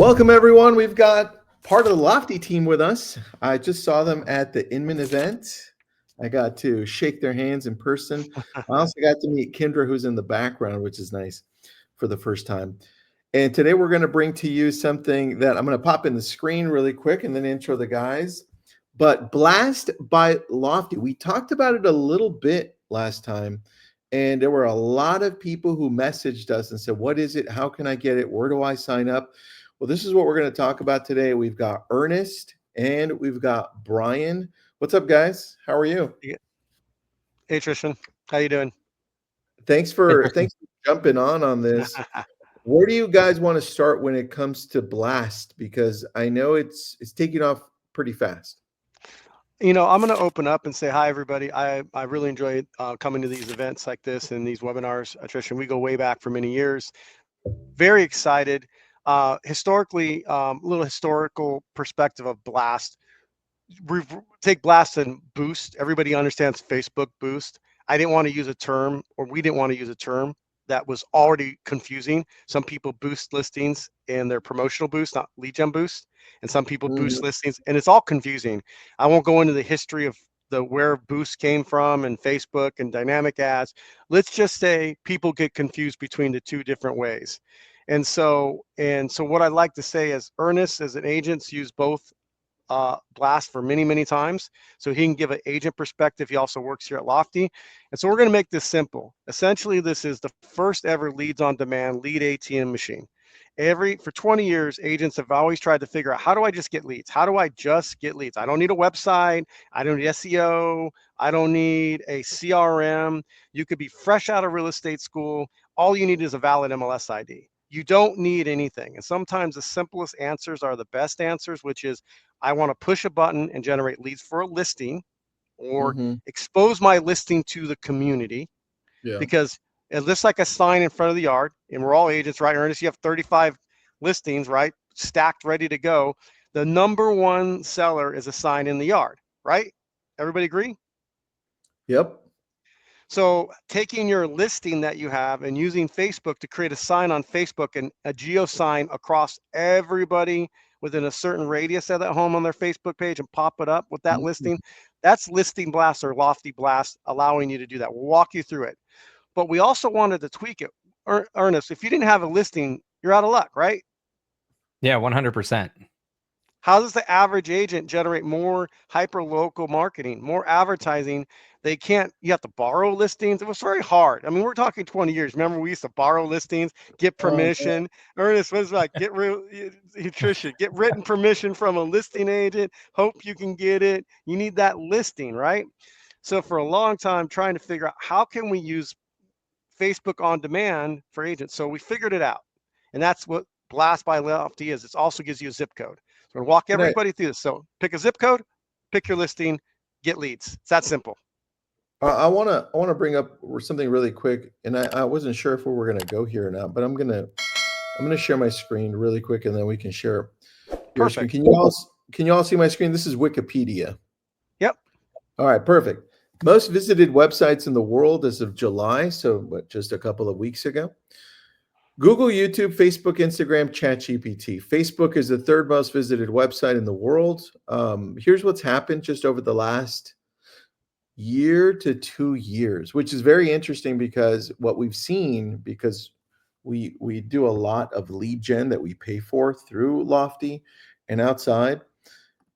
Welcome, everyone. We've got part of the Lofty team with us. I just saw them at the Inman event. I got to shake their hands in person. I also got to meet Kendra, who's in the background, which is nice for the first time. And today we're going to bring to you something that I'm going to pop in the screen really quick and then intro the guys. But Blast by Lofty, we talked about it a little bit last time. And there were a lot of people who messaged us and said, what is it? How can I get it? Where do I sign up? Well, this is what we're going to talk about today. We've got Ernest and we've got Brian. What's up, guys? How are you? Hey, Trishan. How you doing? Thanks for jumping on this. Where do you guys want to start when it comes to Blast? Because I know it's taking off pretty fast. I'm going to open up and say hi, everybody. I really enjoy coming to these events like this and these webinars. Trishan, we go way back for many years. Very excited. Historically, little historical perspective of Blast. We take Blast and Boost. Everybody understands Facebook Boost. I didn't want to use a term, or we didn't want to use a term that was already confusing. Some people boost listings and their promotional boost, not lead gen boost, and some people boost listings, and it's all confusing. I won't go into the history of where boost came from and Facebook and dynamic ads. Let's just say people get confused between the two different ways. And so what I'd like to say is Ernest as an agent's used both Blast for many times, so he can give an agent perspective. He also works here at Lofty, and so we're going to make this simple. Essentially, this is the first ever leads on demand lead ATM machine. For 20 years, agents have always tried to figure out, how do I just get leads? How do I just get leads? I don't need a website. I don't need SEO. I don't need a CRM. You could be fresh out of real estate school. All you need is a valid MLS ID. You don't need anything. And sometimes the simplest answers are the best answers, which is, I want to push a button and generate leads for a listing, or expose my listing to the community. Yeah. Because it looks like a sign in front of the yard, and we're all agents, right, Ernest? You have 35 listings, right, stacked, ready to go. The number one seller is a sign in the yard, right? Everybody agree? Yep. So taking your listing that you have and using Facebook to create a sign on Facebook and a geo sign across everybody within a certain radius of that home on their Facebook page and pop it up with that listing, that's Listing Blast or Lofty Blast, allowing you to do that. We'll walk you through it. But we also wanted to tweak it. Ernest, if you didn't have a listing, you're out of luck, right? Yeah, 100%. How does the average agent generate more hyperlocal marketing, more advertising? You have to borrow listings. It was very hard. I mean, we're talking 20 years. Remember, we used to borrow listings, get permission. Ernest, what is like, get written permission from a listing agent, hope you can get it. You need that listing, right? So for a long time, trying to figure out how can we use Facebook on demand for agents. So we figured it out. And that's what Blast by Lofty is. It also gives you a zip code. So we're going to walk everybody through this. So pick a zip code, pick your listing, get leads. It's that simple. I want to bring up something really quick, and I wasn't sure if we were going to go here or not, but I'm gonna share my screen really quick, and then we can share your screen. Can you all see my screen? This is Wikipedia. Yep. All right, perfect. Most visited websites in the world as of July, so just a couple of weeks ago. Google, YouTube, Facebook, Instagram, ChatGPT. Facebook is the third most visited website in the world. Here's what's happened just over the last year to 2 years, which is very interesting because what we've seen, because we do a lot of lead gen that we pay for through Lofty and outside,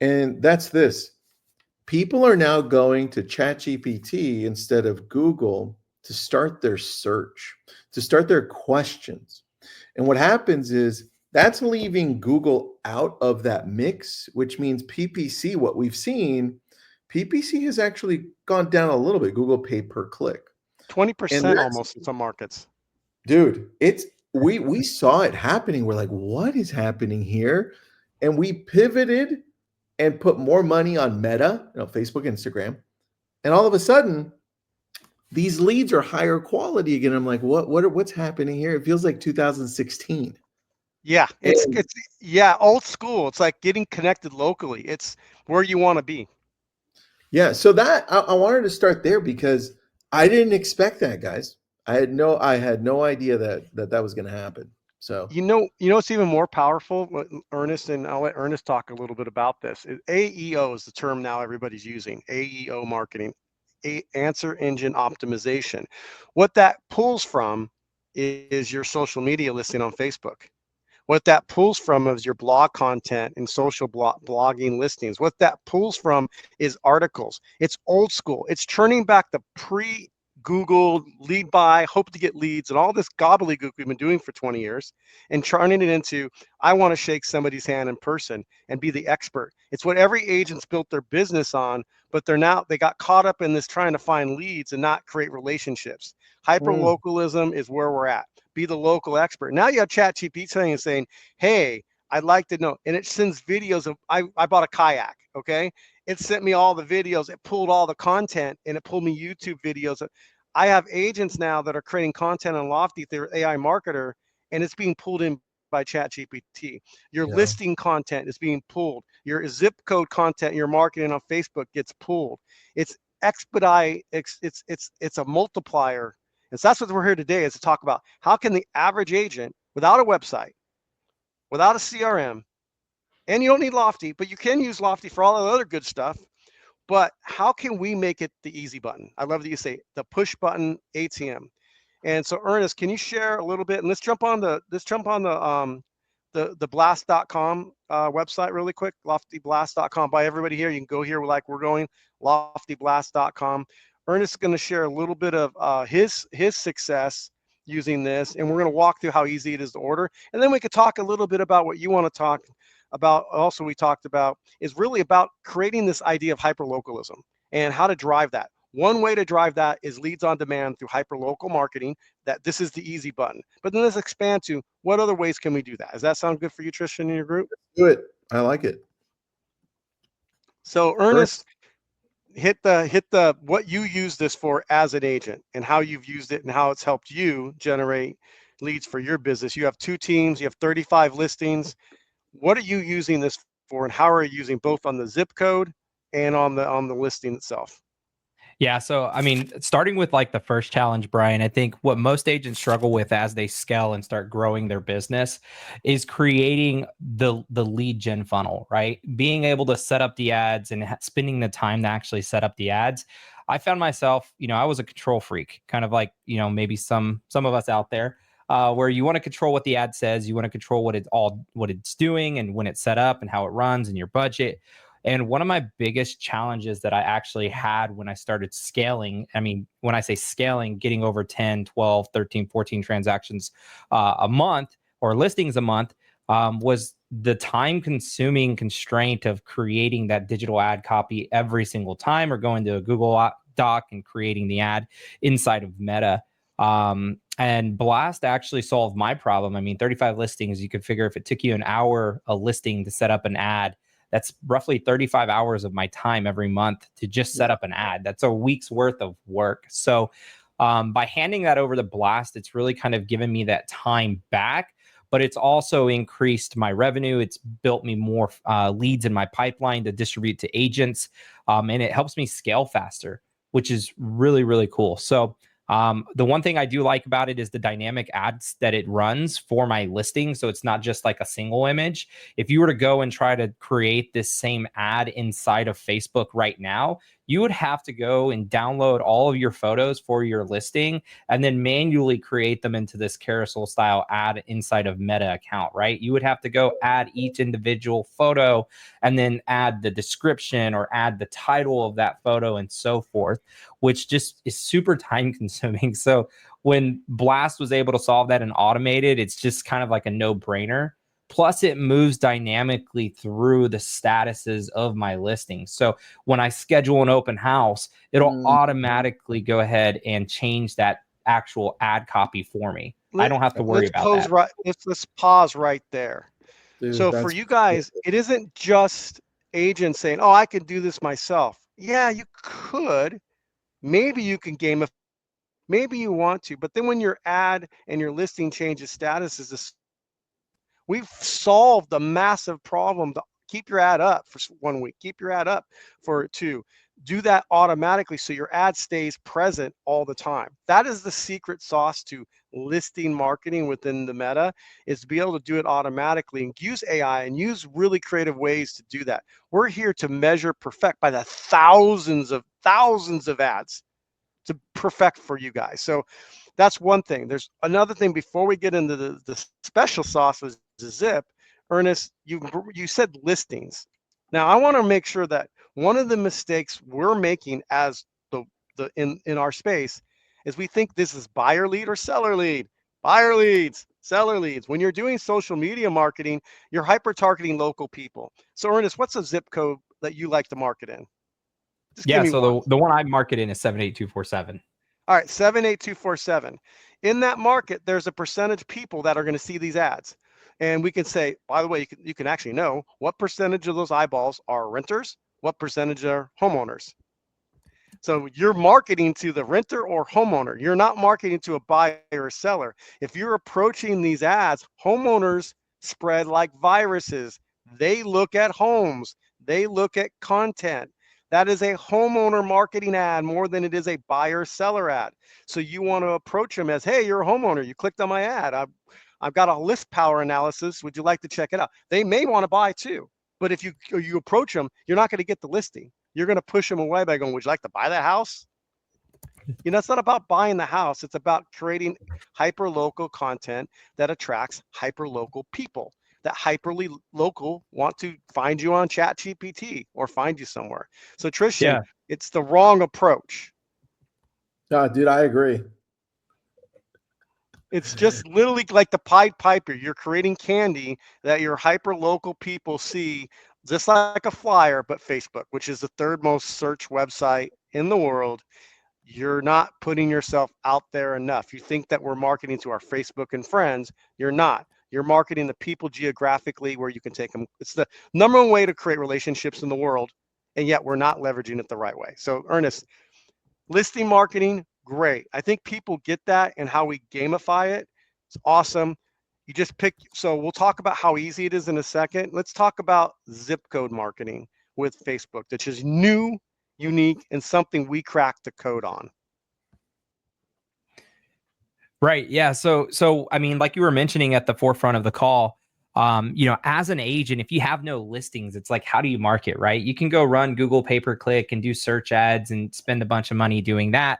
and that's this. People are now going to ChatGPT instead of Google to start their search, to start their questions. And what happens is that's leaving Google out of that mix, which means PPC, what we've seen, PPC has actually gone down a little bit. Google pay per click. 20% almost in some markets. Dude, we saw it happening. We're like, what is happening here? And we pivoted and put more money on Meta, Facebook, Instagram. And all of a sudden, these leads are higher quality again. I'm like, what's happening here? It feels like 2016. Yeah, it's old school. It's like getting connected locally. It's where you want to be. Yeah, so that I wanted to start there because I didn't expect that, guys. I had no idea that was going to happen. So It's even more powerful, Ernest, and I'll let Ernest talk a little bit about this. AEO is the term now everybody's using. AEO marketing, answer engine optimization. What that pulls from is your social media listing on Facebook. What that pulls from is your blog content and social blogging listings. What that pulls from is articles. It's old school. It's turning back the Google lead by, hope to get leads, and all this gobbledygook we've been doing for 20 years, and turning it into, I want to shake somebody's hand in person and be the expert. It's what every agent's built their business on, but they got caught up in this trying to find leads and not create relationships. Hyperlocalism is where we're at. Be the local expert. Now you have ChatGPT saying, hey, I'd like to know. And it sends videos of, I bought a kayak, okay? It sent me all the videos. It pulled all the content, and it pulled me YouTube videos. I have agents now that are creating content on Lofty, their AI marketer, and it's being pulled in by ChatGPT. Your listing content is being pulled. Your zip code content, your marketing on Facebook gets pulled. It's expedite. It's a multiplier. And so that's what we're here today, is to talk about how can the average agent, without a website, without a CRM, and you don't need Lofty, but you can use Lofty for all the other good stuff. But how can we make it the easy button? I love that you say the push button ATM. And so, Ernest, can you share a little bit? And let's jump on the blast.com website really quick, loftyblast.com. By everybody here, you can go here like we're going, loftyblast.com. Ernest is going to share a little bit of his success using this, and we're going to walk through how easy it is to order. And then we could talk a little bit about what you want to talk about. Also, we talked about is really about creating this idea of hyperlocalism and how to drive that. One way to drive that is leads on demand through hyperlocal marketing. That this is the easy button. But then let's expand to what other ways can we do that? Does that sound good for you, Tristan, in your group? do it. I like it. So Ernest, hit the what you use this for as an agent and how you've used it and how it's helped you generate leads for your business. You have 2 teams, you have 35 listings. What are you using this for, and how are you using both on the zip code and on the listing itself? Yeah. So, I mean, starting with like the first challenge, Brian, I think what most agents struggle with as they scale and start growing their business is creating the lead gen funnel, right? Being able to set up the ads and spending the time to actually set up the ads. I found myself, I was a control freak, kind of like, maybe some of us out there, where you want to control what the ad says, you want to control what it's doing and when it's set up and how it runs and your budget. And one of my biggest challenges that I actually had when I started scaling, I mean, when I say scaling, getting over 10, 12, 13, 14 transactions a month or listings a month, was the time consuming constraint of creating that digital ad copy every single time, or going to a Google Doc and creating the ad inside of Meta. And Blast actually solved my problem. I mean, 35 listings, you could figure if it took you an hour a listing to set up an ad, that's roughly 35 hours of my time every month to just set up an ad. That's a week's worth of work. So by handing that over to Blast, it's really kind of given me that time back, but it's also increased my revenue. It's built me more leads in my pipeline to distribute to agents. And it helps me scale faster, which is really, really cool. So the one thing I do like about it is the dynamic ads that it runs for my listing. So it's not just like a single image. If you were to go and try to create this same ad inside of Facebook right now, you would have to go and download all of your photos for your listing and then manually create them into this carousel style ad inside of Meta account, right? You would have to go add each individual photo and then add the description or add the title of that photo and so forth, which just is super time consuming. So when Blast was able to solve that and automate it, it's just kind of like a no-brainer. Plus, it moves dynamically through the statuses of my listings. So when I schedule an open house, it'll automatically go ahead and change that actual ad copy for me. I don't have to worry about that. Let's pause right there. Dude, So for you guys, it isn't just agents saying, "Oh, I can do this myself." Yeah, you could. Maybe you can game maybe you want to, but then when your ad and your listing changes statuses, we've solved the massive problem to keep your ad up for 1 week, keep your ad up for 2. do that automatically so your ad stays present all the time. That is the secret sauce to listing marketing within the Meta, is to be able to do it automatically and use AI and use really creative ways to do that. We're here to measure, perfect by the thousands of ads to perfect for you guys. So that's one thing. There's another thing before we get into the special sauce with Zip. Ernest, you said listings. Now I want to make sure that one of the mistakes we're making as in our space is we think this is buyer lead or seller lead. Buyer leads, seller leads. When you're doing social media marketing, you're hyper targeting local people. So Ernest, what's a zip code that you like to market in? Just give me so one. the one I market in is 78247. All right, 78247. In that market, there's a percentage people that are going to see these ads. And we can say, by the way, you can actually know what percentage of those eyeballs are renters, what percentage are homeowners. So you're marketing to the renter or homeowner. You're not marketing to a buyer or seller. If you're approaching these ads, homeowners spread like viruses. They look at homes. They look at content. That is a homeowner marketing ad more than it is a buyer seller ad. So you want to approach them as, hey, you're a homeowner. You clicked on my ad. I've got a list power analysis. Would you like to check it out? They may want to buy too. But if you approach them, you're not going to get the listing. You're going to push them away by going, would you like to buy that house? It's not about buying the house. It's about creating hyper-local content that attracts hyper-local people, that hyperly local want to find you on ChatGPT or find you somewhere. So Tristan, it's the wrong approach. Dude, I agree. It's just literally like the Pied Piper. You're creating candy that your hyper-local people see, just like a flyer, but Facebook, which is the third most searched website in the world. You're not putting yourself out there enough. You think that we're marketing to our Facebook and friends. You're not. You're marketing to people geographically where you can take them. It's the number one way to create relationships in the world, and yet we're not leveraging it the right way. So Ernest, listing marketing, great. I think people get that and how we gamify it. It's awesome. You just pick. So we'll talk about how easy it is in a second. Let's talk about zip code marketing with Facebook, which is new, unique, and something we cracked the code on. Right. Yeah. So I mean, like you were mentioning at the forefront of the call, as an agent, if you have no listings, it's like, how do you market, right? You can go run Google pay-per-click and do search ads and spend a bunch of money doing that.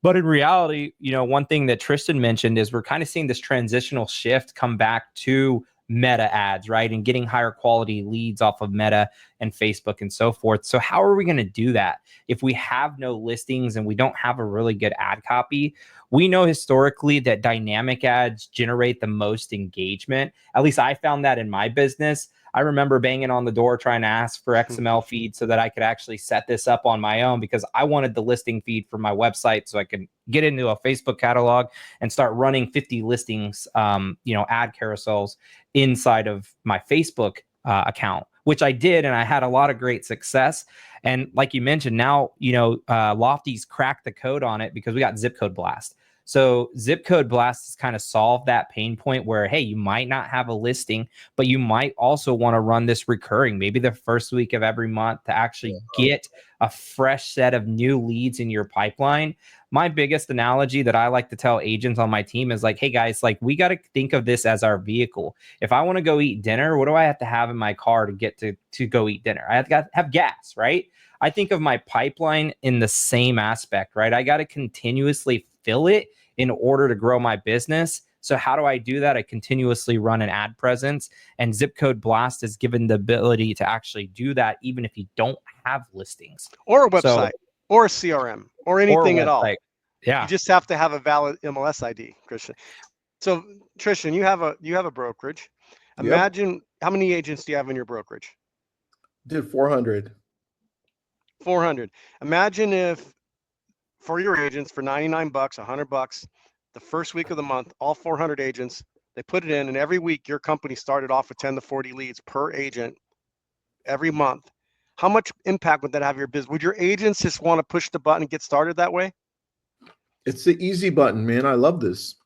But in reality, one thing that Tristan mentioned is we're kind of seeing this transitional shift come back to Meta ads, right? And getting higher quality leads off of Meta and Facebook and so forth. So how are we going to do that if we have no listings and we don't have a really good ad copy? We know historically that dynamic ads generate the most engagement. At least I found that in my business. I remember banging on the door trying to ask for XML feed so that I could actually set this up on my own, because I wanted the listing feed for my website so I could get into a Facebook catalog and start running 50 listings, ad carousels inside of my Facebook account, which I did. And I had a lot of great success. And like you mentioned, now, Lofty's cracked the code on it because we got zip code blast. So zip code blast has kind of solved that pain point where, hey, you might not have a listing, but you might also want to run this recurring, maybe the first week of every month, to actually get a fresh set of new leads in your pipeline. My biggest analogy that I like to tell agents on my team is like, hey guys, like, we got to think of this as our vehicle. If I want to go eat dinner, what do I have to have in my car to get to go eat dinner? I have to have gas, right? I think of my pipeline in the same aspect, right? I got to continuously fill it in order to grow my business. So how do I do that? I continuously run an ad presence, and Zip Code Blast is given the ability to actually do that even if you don't have listings or a website or a CRM or anything at all. Yeah. You just have to have a valid MLS ID, Christian. So Tristan, you have a brokerage. Imagine how many agents do you have in your brokerage? Did 400. 400. Imagine if for your agents for $99, $100, the first week of the month, all 400 agents, they put it in, and every week your company started off with 10 to 40 leads per agent every month. How much impact would that have your business? Would your agents just want to push the button and get started that way? It's the easy button, man. I love this.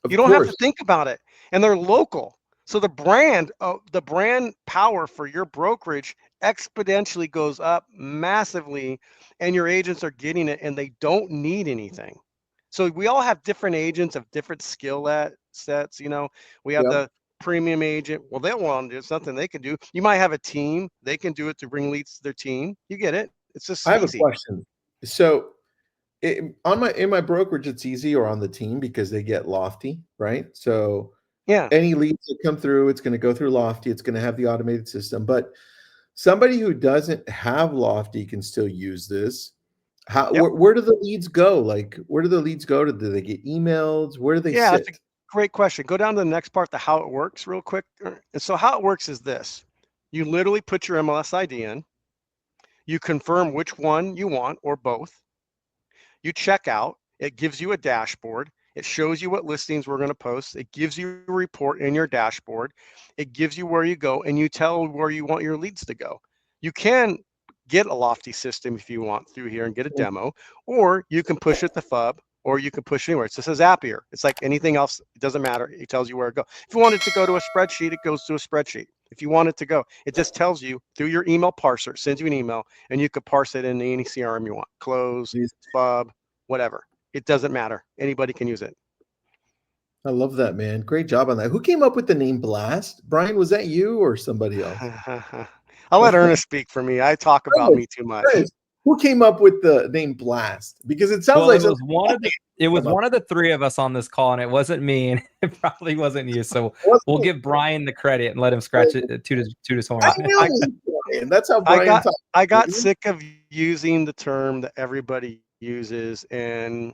You don't have to think about it. And they're local. So the brand power for your brokerage exponentially goes up massively, and your agents are getting it, and they don't need anything. So we all have different agents of different skill sets. We have Yep. the premium agent. Well, they want to do something they can do. You might have a team. They can do it to bring leads to their team. You get it. It's just I have a easy. question. So in my brokerage, it's easy, or on the team, because they get Lofty, right? So Yeah. any leads that come through, it's going to go through Lofty. It's going to have the automated system. But somebody who doesn't have Lofty can still use this. How Yep. where do the leads go? Like, where do the leads go to? Do they get emails? Where do they Yeah, that's a sit? great question. Go down to the next part, the how it works real quick. And so how it works is this. You literally put your MLS ID in. You confirm which one you want or both. You check out. It gives you a dashboard. It shows you what listings we're going to post. It gives you a report in your dashboard. It gives you where you go, and you tell where you want your leads to go. You can get a Lofty system if you want through here and get a demo, or you can push it to FUB, or you can push anywhere. It's just a Zapier. It's like anything else. It doesn't matter. It tells you where to go. If you want it to go to a spreadsheet, it goes to a spreadsheet. If you want it to go, it just tells you through your email parser, sends you an email, and you could parse it in any CRM you want. Close, Jeez, FUB, whatever. It doesn't matter. Anybody can use it. I love that, man. Great job on that. Who came up with the name Blast? Brian, was that you or somebody else? I'll let Ernest speak for me. I talk about me too much. Chris, who came up with the name Blast? Because it sounds Well, like it was one of the come up three of us on this call, and it wasn't me, and it probably wasn't you. So wasn't we'll me. give Brian the credit and let him scratch it, toot his horn. I knew Brian. That's how Brian talks. I got sick of using the term that everybody uses, and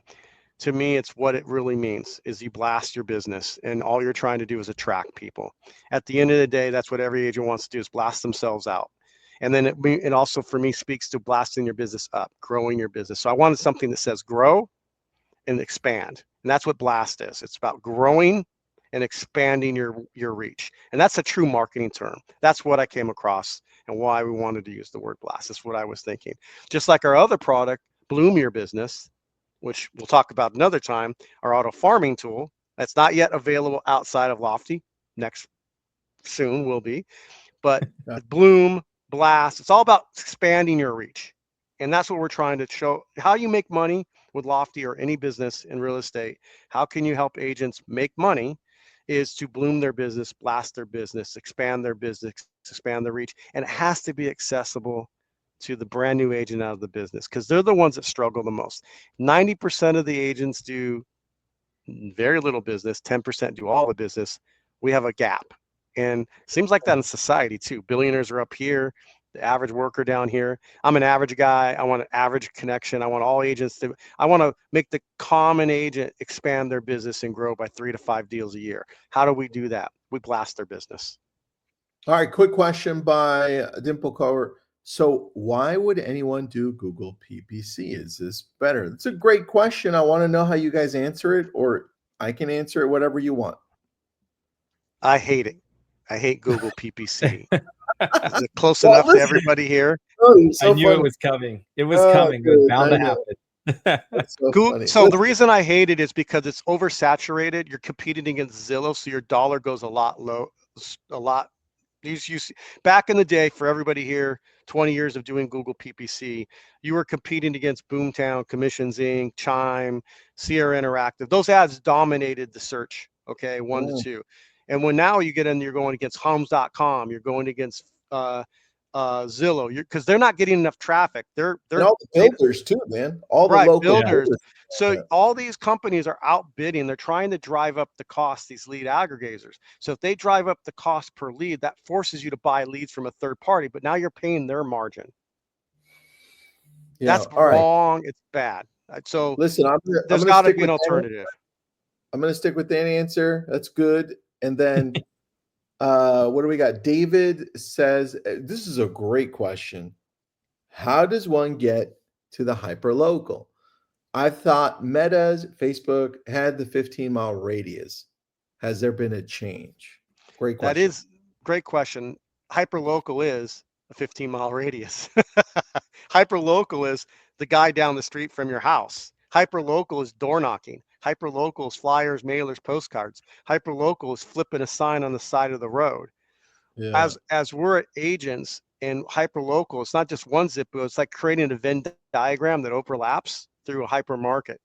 to me, it's what it really means is you blast your business, and all you're trying to do is attract people. At the end of the day, that's what every agent wants to do, is blast themselves out. And then it also, for me, speaks to blasting your business up, growing your business. So I wanted something that says grow and expand. And that's what blast is. It's about growing and expanding your reach. And that's a true marketing term. That's what I came across and why we wanted to use the word blast. That's what I was thinking. Just like our other product, Bloom Your Business, which we'll talk about another time, our auto farming tool that's not yet available outside of Lofty. Next soon will be. But Bloom, Blast, it's all about expanding your reach. And that's what we're trying to show. How you make money with Lofty or any business in real estate, how can you help agents make money, is to bloom their business, blast their business, expand their business, expand their reach. And it has to be accessible to the brand new agent out of the business, because they're the ones that struggle the most. 90% of the agents do very little business, 10% do all the business. We have a gap. And seems like that in society too. Billionaires are up here, the average worker down here. I'm an average guy. I want an average connection. I want all agents I want to make the common agent expand their business and grow by 3 to 5 deals a year. How do we do that? We blast their business. All right, quick question by Dimple Cover. So why would anyone do Google PPC? Is this better? It's a great question. I want to know how you guys answer it, or I can answer it, whatever you want. I hate it. I hate Google PPC. Is it close enough to everybody here? Oh, so I knew funny. it was coming. It was coming. It was bound to happen. That's so funny. So the reason I hate it is because it's oversaturated. You're competing against Zillow, so your dollar goes a lot low, a lot. Back in the day, for everybody here, 20 years of doing Google PPC, you were competing against Boomtown, Commissions Inc., Chime, Sierra Interactive. Those ads dominated the search, okay, 1 to 2. And when now you get in, you're going against homes.com, you're going against Zillow, because they're not getting enough traffic. They're and all the builders too, man. All the right, local builders. builders. So all these companies are outbidding. They're trying to drive up the cost, these lead aggregators. So if they drive up the cost per lead, that forces you to buy leads from a third party, but now you're paying their margin. Yeah, that's all right. wrong. It's bad. So Listen, there's got to be an alternative. I'm going to stick with that answer. That's good. And then what do we got? David says, this is a great question. How does one get to the hyperlocal? I thought Meta's Facebook had the 15-mile radius. Has there been a change? Great question. That is great question. Hyperlocal is a 15-mile radius. Hyperlocal is the guy down the street from your house. Hyperlocal is door knocking. Hyperlocal is flyers, mailers, postcards. Hyperlocal is flipping a sign on the side of the road. Yeah. As we're agents in Hyperlocal, it's not just one zip code, it's like creating a Venn diagram that overlaps through a hypermarket.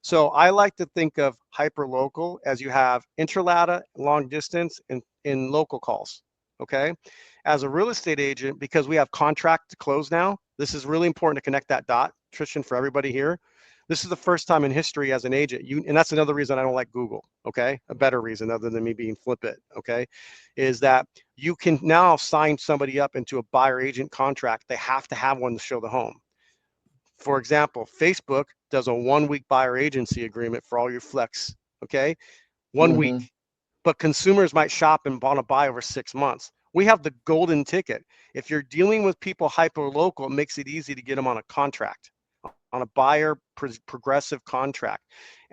So I like to think of hyperlocal as you have intralata, long distance, and in local calls. Okay. As a real estate agent, because we have contract to close now, this is really important to connect that dot, Tristan, for everybody here. This is the first time in history as an agent, and that's another reason I don't like Google. Okay. A better reason other than me being flippant. Okay. Is that you can now sign somebody up into a buyer agent contract. They have to have one to show the home. For example, Facebook does a 1-week buyer agency agreement for all your flex. Okay. 1 week. Mhm. But consumers might shop and want to buy over 6 months. We have the golden ticket. If you're dealing with people hyper local, it makes it easy to get them on a contract, on a buyer progressive contract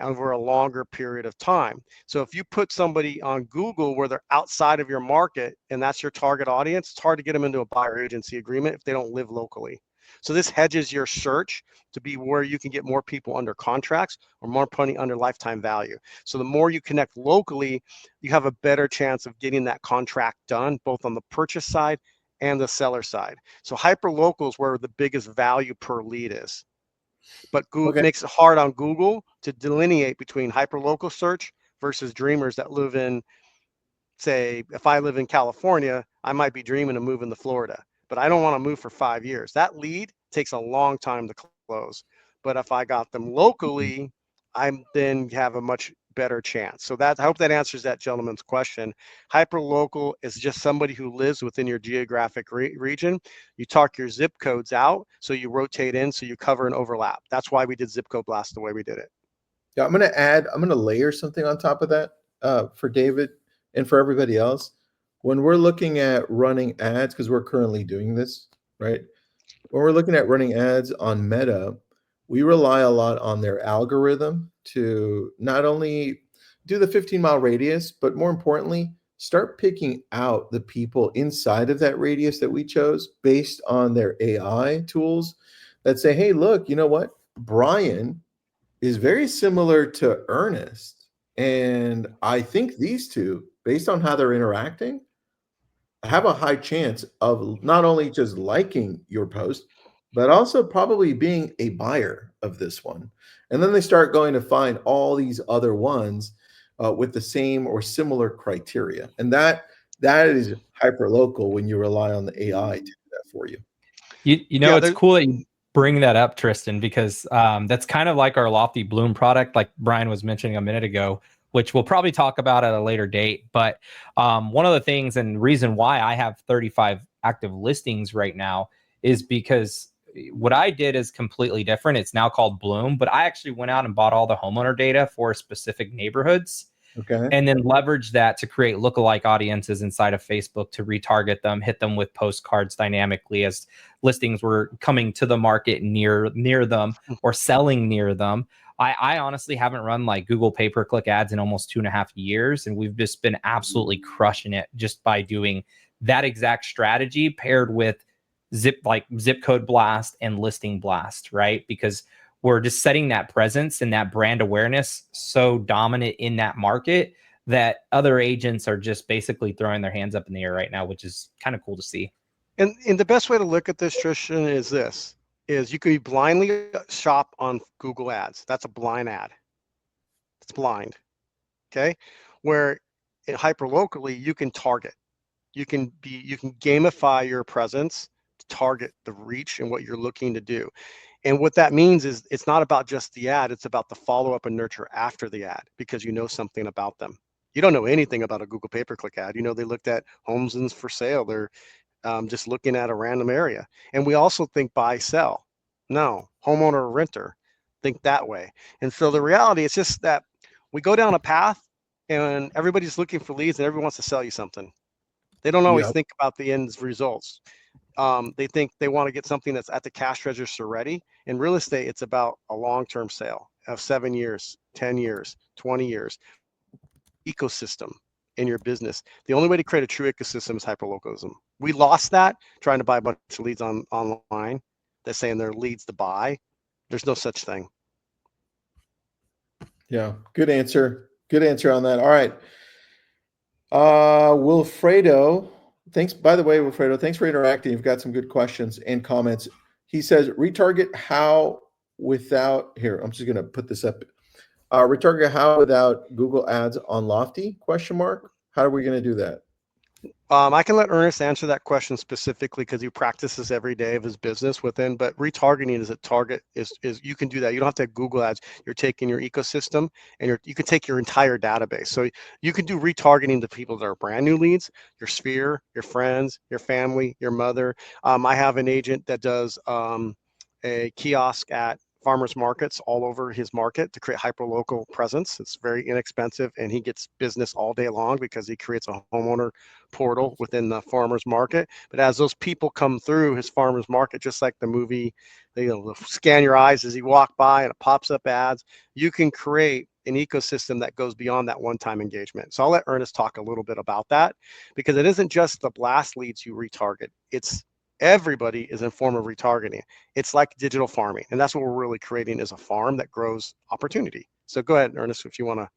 over a longer period of time. So if you put somebody on Google where they're outside of your market and that's your target audience, it's hard to get them into a buyer agency agreement if they don't live locally. So this hedges your search to be where you can get more people under contracts or more money under lifetime value. So the more you connect locally, you have a better chance of getting that contract done, both on the purchase side and the seller side. So hyperlocal is where the biggest value per lead is. But Google Okay. makes it hard on Google to delineate between hyperlocal search versus dreamers that live in, say, if I live in California, I might be dreaming of moving to Florida, but I don't want to move for 5 years. That lead takes a long time to close. But if I got them locally, I then have a much better chance. So that, I hope that answers that gentleman's question. Hyperlocal is just somebody who lives within your geographic region. You talk your zip codes out, so you rotate in, so you cover an overlap. That's why we did zip code blast the way we did it. Yeah, I'm gonna layer something on top of that for David and for everybody else. When we're looking at running ads, because we're currently doing this, right? When we're looking at running ads on Meta, we rely a lot on their algorithm to not only do the 15-mile radius, but more importantly, start picking out the people inside of that radius that we chose based on their AI tools that say, hey, look, you know what? Brian is very similar to Ernest. And I think these two, based on how they're interacting, have a high chance of not only just liking your post, but also probably being a buyer of this one. And then they start going to find all these other ones with the same or similar criteria. And that is hyper local when you rely on the AI to do that for you. You know, Yeah, it's cool that you bring that up, Tristan, because that's kind of like our Lofty Bloom product, like Brian was mentioning a minute ago, which we'll probably talk about at a later date. But one of the things and reason why I have 35 active listings right now is because what I did is completely different. It's now called Bloom, but I actually went out and bought all the homeowner data for specific neighborhoods. Okay. And then leverage that to create lookalike audiences inside of Facebook to retarget them, hit them with postcards dynamically as listings were coming to the market near them or selling near them. I honestly haven't run like Google pay-per-click ads in almost 2.5 years, and we've just been absolutely crushing it just by doing that exact strategy paired with zip code blast and listing blast, right? Because we're just setting that presence and that brand awareness so dominant in that market that other agents are just basically throwing their hands up in the air right now, which is kind of cool to see. And the best way to look at this, Tristan, is this: is you can blindly shop on Google Ads. That's a blind ad. It's blind. Okay. Where hyper locally, you can target. You can gamify your presence to target the reach and what you're looking to do. And what that means is it's not about just the ad, it's about the follow-up and nurture after the ad, because you know something about them. You don't know anything about a Google pay-per-click ad. You know, they looked at homes and for sale. They're just looking at a random area. And we also think buy, sell. No, homeowner or renter, think that way. And so the reality is just that we go down a path and everybody's looking for leads and everyone wants to sell you something. They don't always Yep. think about the end results. They think they want to get something that's at the cash register ready. In real estate, it's about a long-term sale of 7 years, 10 years, 20 years. Ecosystem in your business. The only way to create a true ecosystem is hyperlocalism. We lost that trying to buy a bunch of leads online. They're saying they're leads to buy. There's no such thing. Yeah, good answer. Good answer on that. All right. Wilfredo, thanks. By the way, Wilfredo, thanks for interacting. You've got some good questions and comments. He says, retarget how without here. I'm just gonna put this up. Retarget how without Google Ads on Lofty? Question mark. How are we gonna do that? I can let Ernest answer that question specifically because he practices every day of his business within, but retargeting is a target is you can do that. You don't have to have Google Ads. You're taking your ecosystem and you can take your entire database. So you can do retargeting to people that are brand new leads, your sphere, your friends, your family, your mother. I have an agent that does a kiosk at farmers markets all over his market to create hyperlocal presence. It's very inexpensive and he gets business all day long because he creates a homeowner portal within the farmers market. But as those people come through his farmers market, just like the movie, scan your eyes as you walk by and it pops up ads, you can create an ecosystem that goes beyond that one-time engagement. So I'll let Ernest talk a little bit about that because it isn't just the blast leads you retarget. It's everybody is in form of retargeting. It's like digital farming, and that's what we're really creating is a farm that grows opportunity. So go ahead, Ernest, if you want to.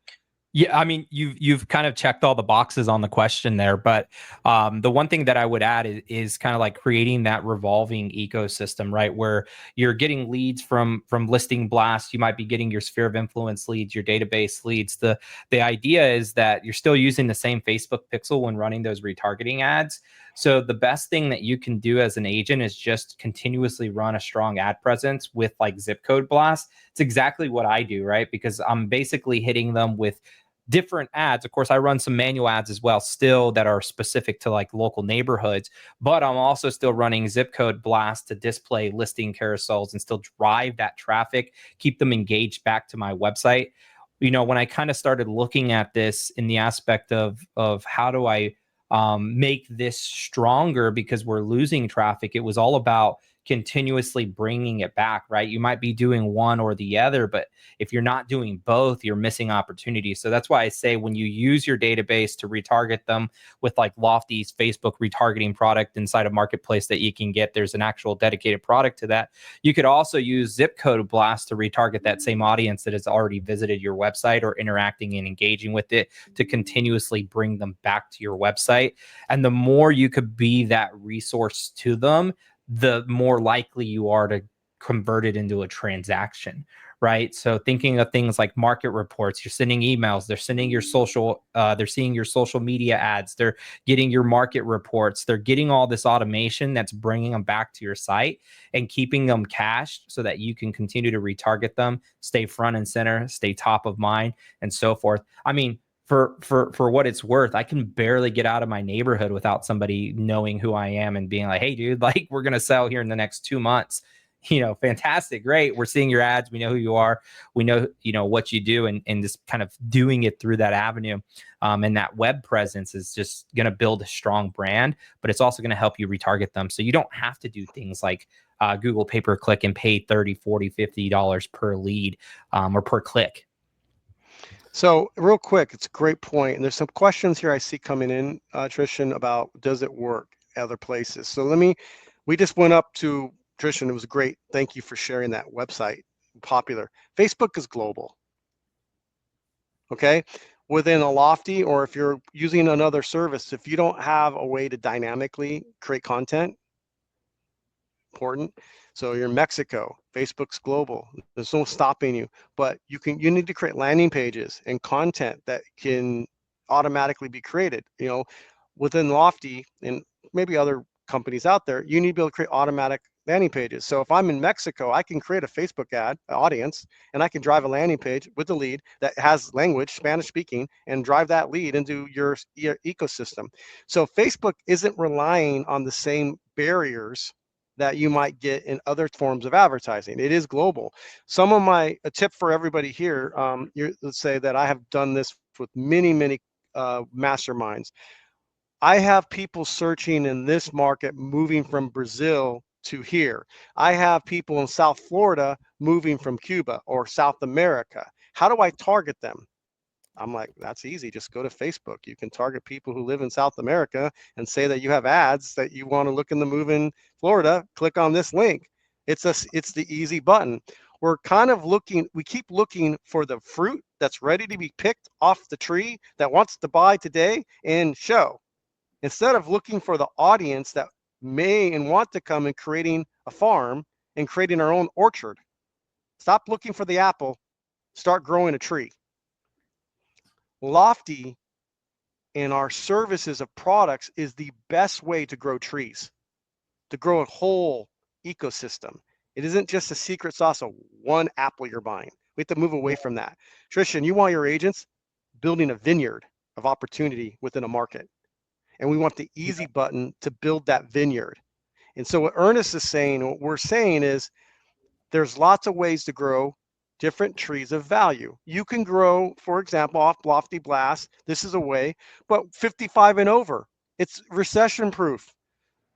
Yeah, I mean, you've kind of checked all the boxes on the question there, but the one thing that I would add is kind of like creating that revolving ecosystem, right? Where you're getting leads from listing blasts, you might be getting your sphere of influence leads, your database leads. The idea is that you're still using the same Facebook pixel when running those retargeting ads. So the best thing that you can do as an agent is just continuously run a strong ad presence with like zip code blasts. It's exactly what I do, right? Because I'm basically hitting them with different ads. Of course, I run some manual ads as well still that are specific to like local neighborhoods, but I'm also still running zip code blasts to display listing carousels and still drive that traffic, keep them engaged back to my website. When I kind of started looking at this in the aspect of how do I make this stronger because we're losing traffic, it was all about continuously bringing it back, right? You might be doing one or the other, but if you're not doing both, you're missing opportunities. So that's why I say when you use your database to retarget them with like Lofty's Facebook retargeting product inside a marketplace that you can get, there's an actual dedicated product to that. You could also use zip code blast to retarget that same audience that has already visited your website or interacting and engaging with it to continuously bring them back to your website. And the more you could be that resource to them, the more likely you are to convert it into a transaction, right? So thinking of things like market reports, you're sending emails, they're sending your social, they're seeing your social media ads, they're getting your market reports, they're getting all this automation that's bringing them back to your site and keeping them cached so that you can continue to retarget them, stay front and center, stay top of mind, and so forth. I mean, for what it's worth, I can barely get out of my neighborhood without somebody knowing who I am and being like, hey, dude, like we're going to sell here in the next 2 months. Fantastic. Great. We're seeing your ads. We know who you are. We know, what you do and just kind of doing it through that avenue. And that web presence is just going to build a strong brand, but it's also going to help you retarget them. So you don't have to do things like Google pay-per-click and pay $30, $40, $50 per lead or per click. So real quick, it's a great point. And there's some questions here I see coming in, Trishan, about does it work other places? So we just went up to Trishan. It was great. Thank you for sharing that website. Popular. Facebook is global. Okay. Within a Lofty, or if you're using another service, if you don't have a way to dynamically create content, important. So you're in Mexico, Facebook's global. There's no stopping you, but you need to create landing pages and content that can automatically be created. Within Lofty and maybe other companies out there, you need to be able to create automatic landing pages. So if I'm in Mexico, I can create a Facebook ad audience and I can drive a landing page with the lead that has language, Spanish speaking, and drive that lead into your ecosystem. So Facebook isn't relying on the same barriers that you might get in other forms of advertising. It is global. A tip for everybody here, let's say that I have done this with many masterminds. I have people searching in this market moving from Brazil to here. I have people in South Florida moving from Cuba or South America. How do I target them? I'm like, that's easy. Just go to Facebook. You can target people who live in South America and say that you have ads that you want to look in the move in Florida. Click on this link. It's the easy button. We keep looking for the fruit that's ready to be picked off the tree that wants to buy today and show. Instead of looking for the audience that may and want to come and creating a farm and creating our own orchard. Stop looking for the apple, start growing a tree. Lofty in our services of products is the best way to grow trees, to grow a whole ecosystem. It isn't just a secret sauce of one apple you're buying. We have to move away from that. Trishan, you want your agents building a vineyard of opportunity within a market. And we want the easy button to build that vineyard. And so what Ernest is saying, what we're saying is there's lots of ways to grow different trees of value. You can grow, for example, off Lofty Blast. This is a way, but 55 and over. It's recession proof.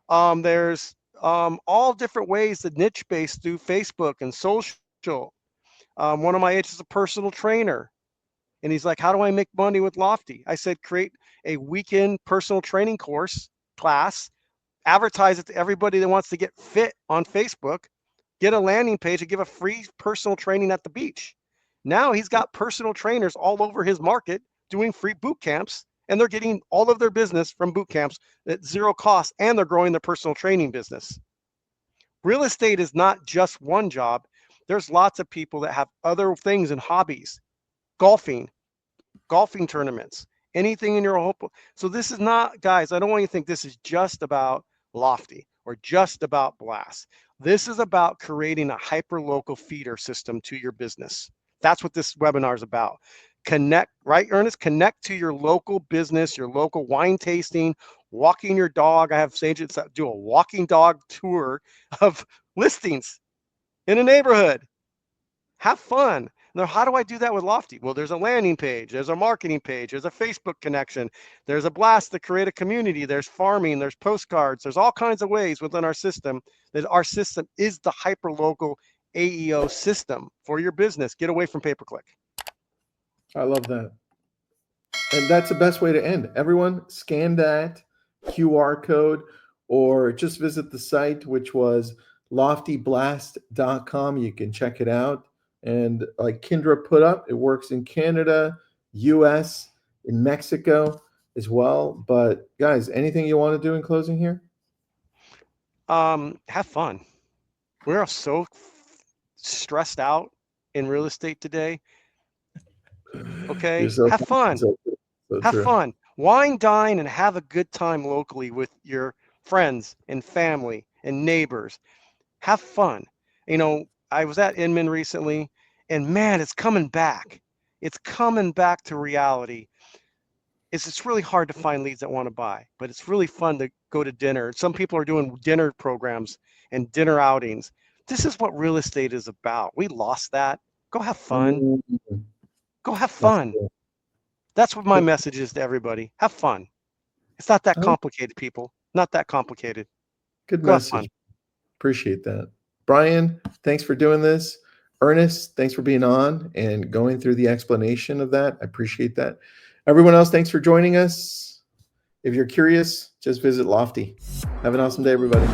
There's all different ways to niche based through Facebook and social. One of my agents is a personal trainer. And he's like, how do I make money with Lofty? I said, create a weekend personal training class, advertise it to everybody that wants to get fit on Facebook, get a landing page and give a free personal training at the beach. Now he's got personal trainers all over his market doing free boot camps, and they're getting all of their business from boot camps at zero cost, and they're growing their personal training business. Real estate is not just one job. There's lots of people that have other things and hobbies. Golfing tournaments, anything in your hope. So this is not, guys, I don't want you to think this is just about Lofty or just about Blast. This is about creating a hyperlocal feeder system to your business. That's what this webinar is about. Connect, right, Ernest? Connect to your local business, your local wine tasting, walking your dog. I have agents that do a walking dog tour of listings in a neighborhood. Have fun. Now, how do I do that with Lofty? Well, there's a landing page, there's a marketing page, there's a Facebook connection, there's a blast to create a community, there's farming, there's postcards, there's all kinds of ways within our system that our system is the hyperlocal AEO system for your business. Get away from pay-per-click. I love that. And that's the best way to end. Everyone scan that QR code or just visit the site, which was loftyblast.com. You can check it out. And like Kendra put up, it works in Canada, US, in Mexico as well. But guys, anything you want to do in closing here? Have fun. We're so stressed out in real estate today. Okay, have fun. Have fun. Wine, dine, and have a good time locally with your friends and family and neighbors. Have fun. You know, I was at Inman recently, and man, it's coming back. It's coming back to reality. It's really hard to find leads that want to buy, but it's really fun to go to dinner. Some people are doing dinner programs and dinner outings. This is what real estate is about. We lost that. Go have fun. Go have fun. That's what my message is to everybody. Have fun. It's not that complicated, people. Not that complicated. Good message. Appreciate that. Brian, thanks for doing this. Ernest, thanks for being on and going through the explanation of that. I appreciate that. Everyone else, thanks for joining us. If you're curious, just visit Lofty. Have an awesome day, everybody.